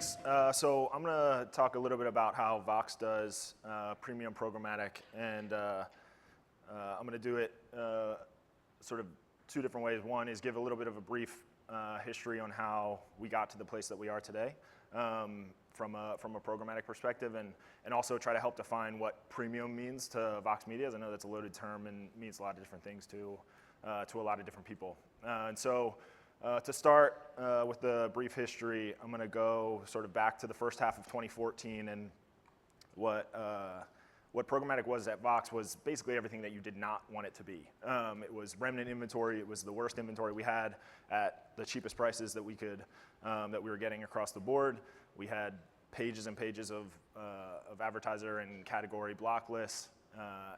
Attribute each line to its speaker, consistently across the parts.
Speaker 1: thanks. So I'm going to talk a little bit about how Vox does premium programmatic, and I'm going to do it sort of two different ways. One is give a little bit of a brief history on how we got to the place that we are today from a programmatic perspective, and also try to help define what premium means to Vox Media. As I know that's a loaded term and means a lot of different things to a lot of different people. And so to start with the brief history, I'm going to go sort of back to the first half of 2014, and what programmatic was at Vox was basically everything that you did not want it to be. It was remnant inventory. It was the worst inventory we had at the cheapest prices that we were getting across the board. We had pages and pages of advertiser and category block lists,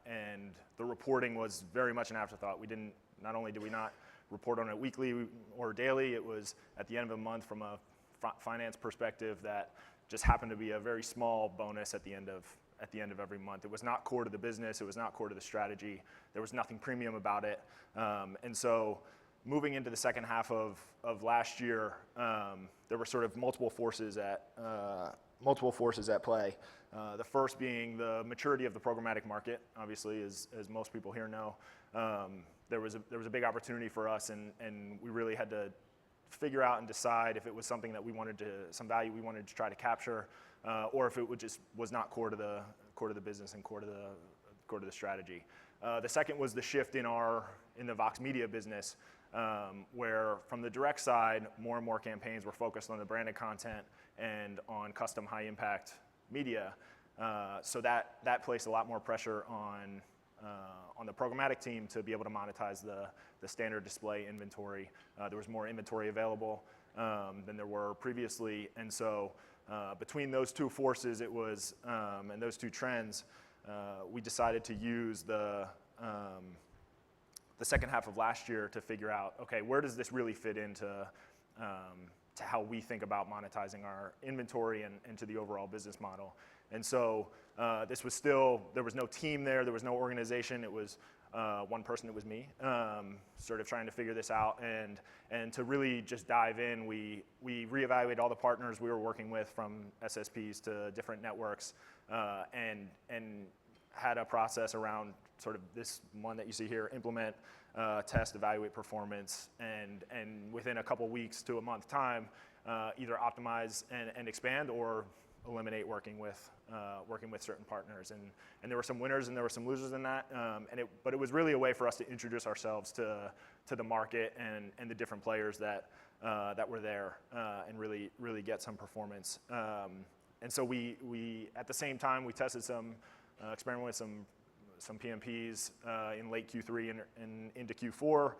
Speaker 1: and the reporting was very much an afterthought. Not only did we not report on it weekly or daily, it was at the end of a month from a finance perspective that just happened to be a very small bonus at the end of every month. It was not core to the business. It was not core to the strategy. There was nothing premium about it. And so moving into the second half of last year, there were sort of multiple forces at play. The first being the maturity of the programmatic market. Obviously, as most people here know, there was a big opportunity for us, and we really had to figure out and decide if it was something that some value we wanted to try to capture, or if it was not core to the business and core to the strategy. The second was the shift in the Vox Media business, where from the direct side, more and more campaigns were focused on the branded content and on custom high impact media. So that placed a lot more pressure on the programmatic team to be able to monetize the standard display inventory. There was more inventory available than there were previously, and so between those two forces, and those two trends, we decided to use the second half of last year to figure out, okay, where does this really fit into to how we think about monetizing our inventory and to the overall business model. And so there was no team there was no organization, it was one person, it was me, sort of trying to figure this out, and to really just dive in, we reevaluated all the partners we were working with, from SSPs to different networks, and had a process around sort of this one that you see here: implement, test, evaluate performance, and within a couple weeks to a month time, either optimize and expand, or eliminate working with certain partners. And there were some winners and there were some losers in that, but it was really a way for us to introduce ourselves to the market and the different players that were there, and really get some performance. And so we at the same time, we tested experimented with some PMPs in late Q3 and into Q4,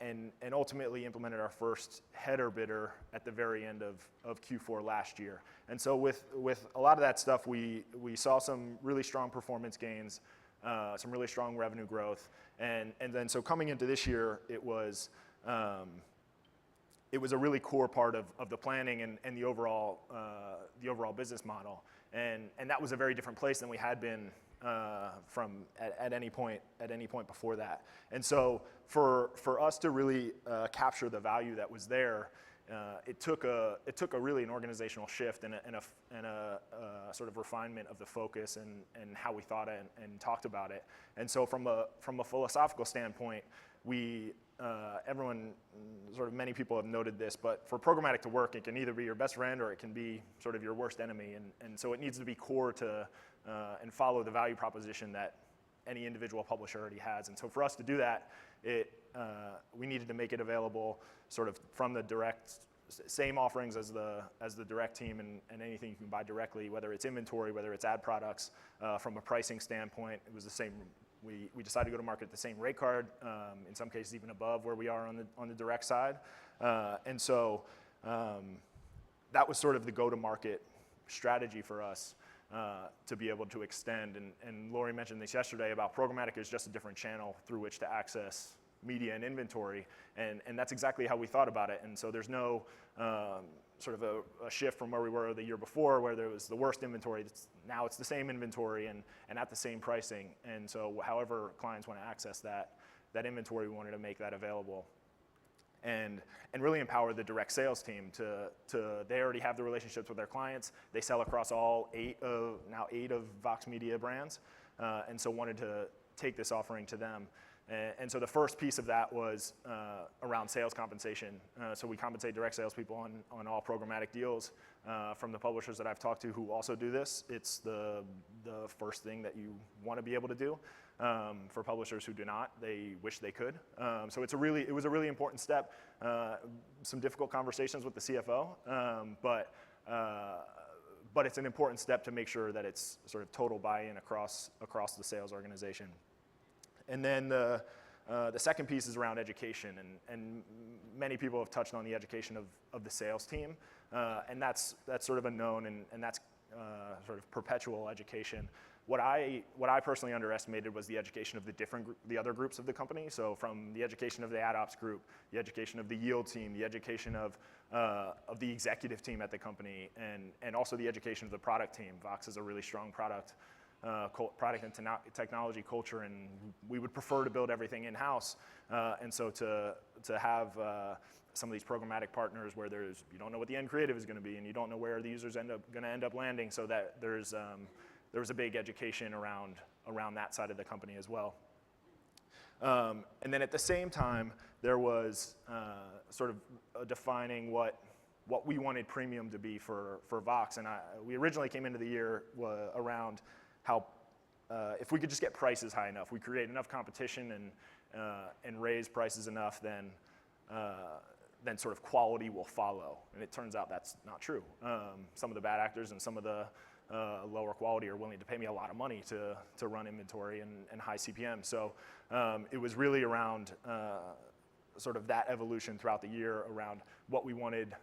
Speaker 1: and ultimately implemented our first header bidder at the very end of Q4 last year. And so with a lot of that stuff, we saw some really strong performance gains, some really strong revenue growth, and then so coming into this year, it was a really core part of the planning and the overall business model, and that was a very different place than we had been from at any point before that. And so for us to really capture the value that was there, it took really an organizational shift and a sort of refinement of the focus and how we thought it and talked about it. And so from a philosophical standpoint, many people have noted this, but for programmatic to work, it can either be your best friend or it can be sort of your worst enemy. And so it needs to be core to and follow the value proposition that any individual publisher already has. And so for us to do that, we needed to make it available sort of from the direct, same offerings as the direct team, and anything you can buy directly, whether it's inventory, whether it's ad products. From a pricing standpoint, it was the same. We decided to go to market at the same rate card, in some cases even above where we are on the direct side. And so that was sort of the go-to-market strategy for us, to be able to extend. And Lori mentioned this yesterday about programmatic is just a different channel through which to access media and inventory, and that's exactly how we thought about it. And so there's no sort of a shift from where we were the year before, where there was the worst inventory. Now it's the same inventory and at the same pricing. And so however clients want to access that inventory, we wanted to make that available. and really empower the direct sales team they already have the relationships with their clients. They sell across all 8 of Vox Media brands, and so wanted to take this offering to them. And so the first piece of that was around sales compensation. So we compensate direct salespeople on all programmatic deals from the publishers that I've talked to who also do this. It's the first thing that you want to be able to do. For publishers who do not, they wish they could. So it was a really important step. Some difficult conversations with the CFO, but it's an important step to make sure that it's sort of total buy-in across the sales organization. And then the second piece is around education, and many people have touched on the education of the sales team, and that's sort of a known, and that's sort of perpetual education. What I personally underestimated was the education of the other groups of the company. So from the education of the ad ops group, the education of the yield team, the education of the executive team at the company, and also the education of the product team. Vox is a really strong product and technology culture, and we would prefer to build everything in-house. And so to have some of these programmatic partners where you don't know what the end creative is going to be, and you don't know where the users going to end up landing, so that there was a big education around that side of the company as well. And then at the same time, there was sort of defining what we wanted premium to be for Vox. And we originally came into the year around how if we could just get prices high enough, we create enough competition and raise prices enough, then sort of quality will follow. And it turns out that's not true. Some of the bad actors and some of the lower quality are willing to pay me a lot of money to run inventory and high CPM. So it was really around sort of that evolution throughout the year around what we wanted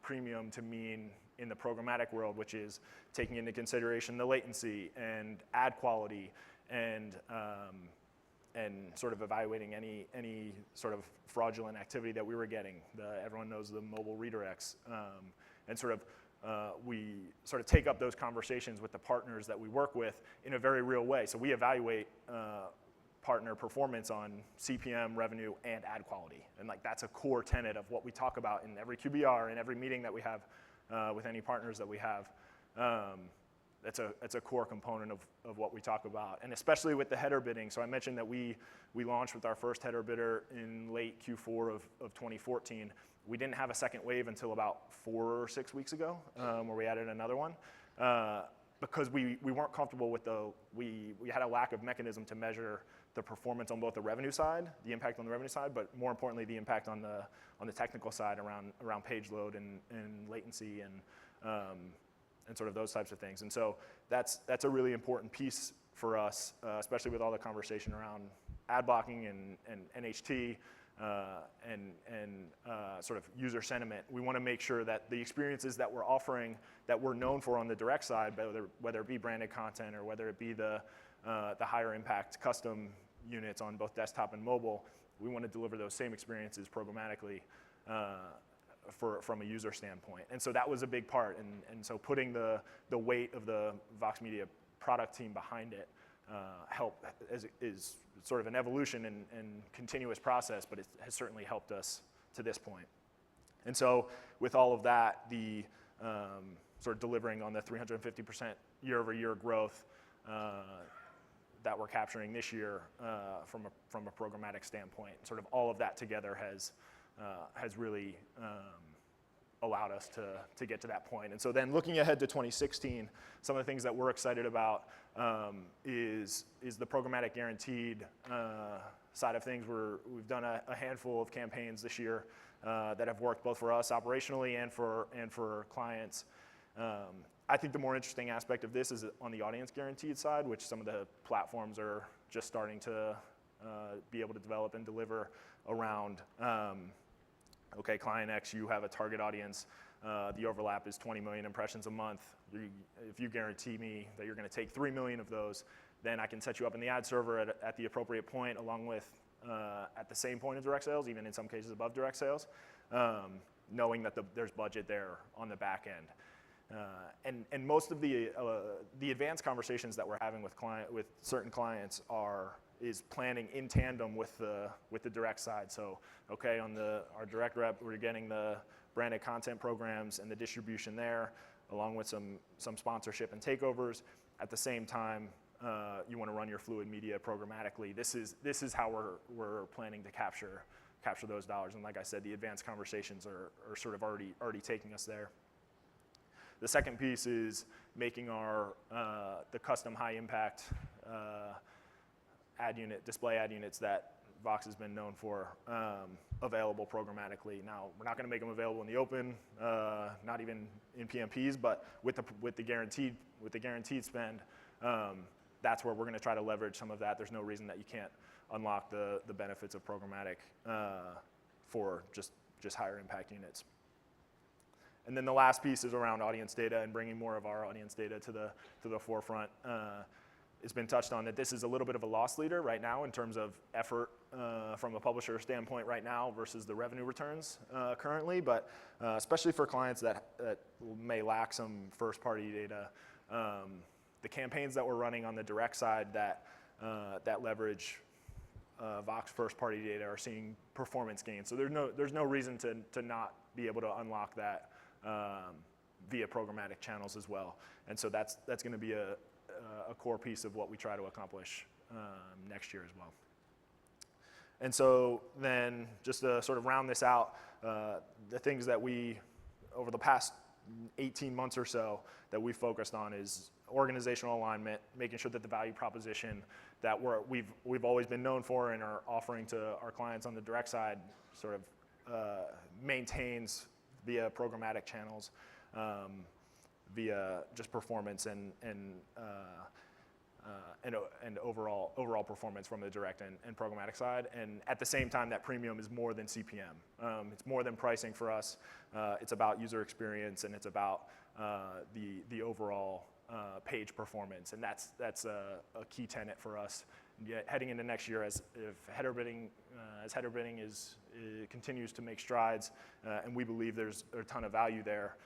Speaker 1: premium to mean in the programmatic world, which is taking into consideration the latency and ad quality and sort of evaluating any sort of fraudulent activity that we were getting. Everyone knows the mobile redirects, and sort of we sort of take up those conversations with the partners that we work with in a very real way. So we evaluate partner performance on CPM, revenue, and ad quality. And like that's a core tenet of what we talk about in every QBR, in every meeting that we have with any partners that we have. That's a core component of what we talk about, and especially with the header bidding. So I mentioned that we launched with our first header bidder in late Q4 of 2014. We didn't have a second wave until about 4 or 6 weeks ago, where we added another one, because we weren't comfortable with we had a lack of mechanism to measure the performance on both the revenue side, the impact on the revenue side, but more importantly, the impact on the technical side around page load and latency and sort of those types of things. And so that's a really important piece for us, especially with all the conversation around ad blocking and NHT and sort of user sentiment. We want to make sure that the experiences that we're offering, that we're known for on the direct side, whether it be branded content or whether it be the higher impact custom units on both desktop and mobile, we want to deliver those same experiences programmatically from a user standpoint. And so that was a big part. And so putting the weight of the Vox Media product team behind it is sort of an evolution and continuous process, but it has certainly helped us to this point. And so with all of that, the sort of delivering on the 350% year-over-year growth that we're capturing this year from a programmatic standpoint, sort of all of that together has really allowed us to get to that point. And so then looking ahead to 2016, some of the things that we're excited about is the programmatic guaranteed side of things. We've done a handful of campaigns this year that have worked both for us operationally and for clients. I think the more interesting aspect of this is on the audience guaranteed side, which some of the platforms are just starting to be able to develop and deliver around. Okay, client X, you have a target audience. The overlap is 20 million impressions a month. If you guarantee me that you're going to take 3 million of those, then I can set you up in the ad server at the appropriate point, along with at the same point of direct sales, even in some cases above direct sales, knowing that there's budget there on the back end. And most of the advanced conversations that we're having with certain clients are is planning in tandem with the direct side. So, okay, on our direct rep, we're getting the branded content programs and the distribution there, along with some sponsorship and takeovers. At the same time, you want to run your fluid media programmatically. This is how we're planning to capture those dollars. And like I said, the advanced conversations are sort of already taking us there. The second piece is making the custom high impact display ad units that Vox has been known for available programmatically. Now, we're not going to make them available in the open, not even in PMPs, but with the guaranteed spend, that's where we're going to try to leverage some of that. There's no reason that you can't unlock the benefits of programmatic for just higher impact units. And then the last piece is around audience data and bringing more of our audience data to the forefront. It's been touched on that this is a little bit of a loss leader right now in terms of effort from a publisher standpoint right now versus the revenue returns currently, but especially for clients that may lack some first-party data, the campaigns that we're running on the direct side that leverage Vox first-party data are seeing performance gains. So there's no reason to not be able to unlock that via programmatic channels as well. And so that's going to be a core piece of what we try to accomplish next year as well. And so then just to sort of round this out, the things that we, over the past 18 months or so, that we focused on is organizational alignment, making sure that the value proposition that we've always been known for and are offering to our clients on the direct side sort of maintains via programmatic channels, via just performance and overall performance from the direct and programmatic side. And at the same time, that premium is more than CPM. It's more than pricing for us. It's about user experience, and it's about the overall page performance. And that's a key tenet for us. Yet heading into next year, as header bidding continues to make strides, and we believe there's a ton of value there.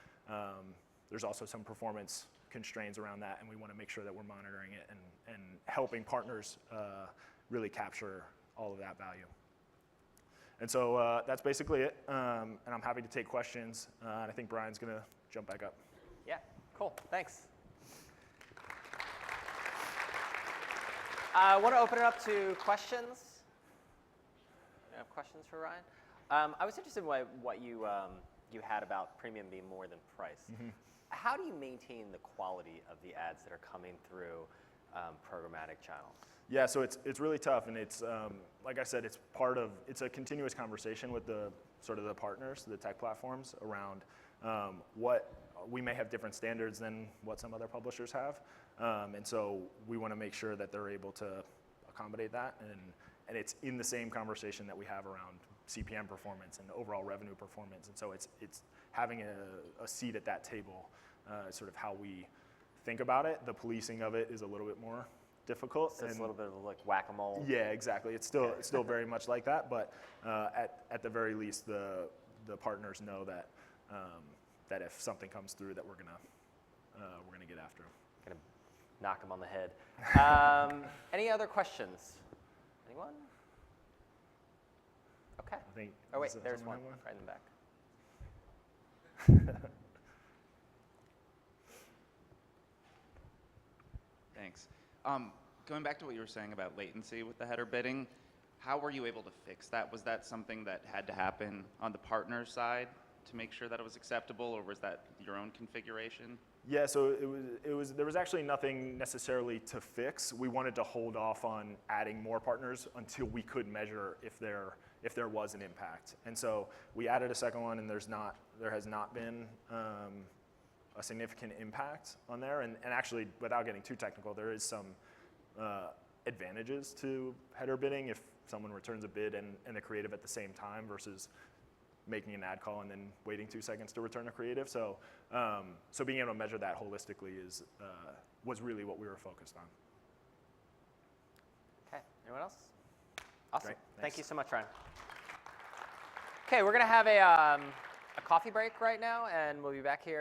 Speaker 1: There's also some performance constraints around that, and we want to make sure that we're monitoring it and helping partners really capture all of that value. And so that's basically it, and I'm happy to take questions, and I think Brian's going to jump back up.
Speaker 2: Yeah, cool, thanks. I want to open it up to questions. You have questions for Ryan? I was interested in what you had about premium being more than price. Mm-hmm. How do you maintain the quality of the ads that are coming through programmatic channels?
Speaker 1: Yeah, so it's really tough, and it's like I said, it's a continuous conversation with the partners, the tech platforms around what we may have different standards than what some other publishers have, and so we want to make sure that they're able to accommodate that, and it's in the same conversation that we have around CPM performance and overall revenue performance, and so it's having a seat at that table, sort of how we think about it. The policing of it is a little bit more difficult.
Speaker 2: So it's a little bit of like whack-a-mole.
Speaker 1: Yeah, exactly. It's still very much like that, but at the very least, the partners know that that if something comes through, that we're gonna get after them.
Speaker 2: Gonna knock them on the head. Any other questions? Anyone? Okay. Oh wait, there's one right in the back.
Speaker 3: Thanks. Going back to what you were saying about latency with the header bidding, how were you able to fix that? Was that something that had to happen on the partner side to make sure that it was acceptable, or was that your own configuration?
Speaker 1: Yeah, so there was actually nothing necessarily to fix. We wanted to hold off on adding more partners until we could measure if there was an impact. And so we added a second one, and there has not been a significant impact on there. And actually, without getting too technical, there is some advantages to header bidding if someone returns a bid and a creative at the same time versus making an ad call and then waiting 2 seconds to return a creative. So being able to measure that holistically was really what we were focused on.
Speaker 2: Okay, anyone else? Awesome,
Speaker 1: Great,
Speaker 2: thank you so much, Ryan. Okay, we're gonna have a coffee break right now, and we'll be back here.